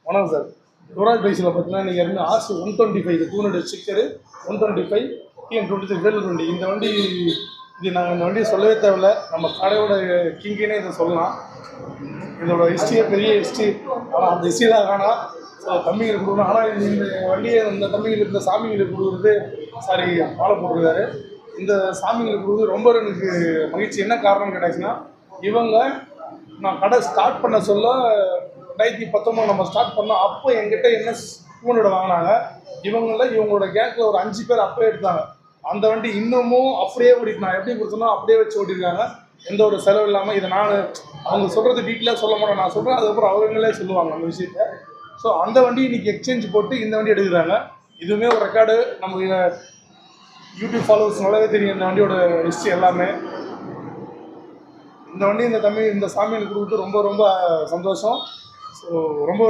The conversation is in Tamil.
வணக்கம் சார். யுவராஜ் பைக்ஸில் பார்த்தீங்கன்னா நீங்கள் இருந்து ஆர்சி 125 இது 200 ஸ்டிக்கரு 125 TN23 வேலூர் வண்டி. இந்த வண்டி நாங்கள் இந்த வண்டியை சொல்லவே தேவையில்ல. நம்ம கடையோட கிங்கினே இதை சொல்லலாம். இதோட ஹிஸ்ட்ரியே பெரிய ஹிஸ்ட்ரி. ஆனால் அந்த ஹிஸ்ட்ரி தான் காணாம். தம்பிங்களுக்கு கொடுக்கணும். ஆனால் இந்த வண்டியை இந்த தம்பிங்களுக்கு இந்த சாமிங்களுக்கு கொடுக்குறது மாலை போட்டிருக்காரு. இந்த சாமிங்களுக்கு கொடுக்குறது ரொம்ப எனக்கு மகிழ்ச்சி. என்ன காரணம்னு கேட்டாச்சுன்னா, இவங்க நான் கடை ஸ்டார்ட் பண்ண சொல்ல 2019 நம்ம ஸ்டார்ட் பண்ணோம். அப்போ எங்கிட்ட என்ன 200 வாங்கினாங்க. இவங்களோட கேங்கில் ஒரு 5 பேர் அப்போ எடுத்தாங்க. அந்த வண்டி இன்னமும் அப்படியே ஓடிட்டு நான் எப்படி கொடுத்தனோ அப்படியே வச்சு ஓட்டிருக்காங்க. எந்த ஒரு செலவு இல்லாமல். இதை நான் அவங்க சொல்கிறது டீட்டெயிலாக சொல்ல மாட்டேன், நான் சொல்கிறேன். அதுக்கப்புறம் அவங்களே சொல்லுவாங்க அந்த விஷயத்த. ஸோ அந்த வண்டி இன்றைக்கி எக்ஸ்சேஞ்ச் போட்டு இந்த வண்டி எடுக்கிறாங்க. இதுவுமே ஒரு ரெக்கார்டு. நமக்கு யூடியூப் ஃபாலோவர்ஸ் நல்லாவே தெரியும் இந்த வண்டியோட ஹிஸ்ட்ரி எல்லாமே. இந்த வண்டி இந்த சாமிகளுக்கு கொடுத்து ரொம்ப ரொம்ப சந்தோஷம். ஸோ ரொம்ப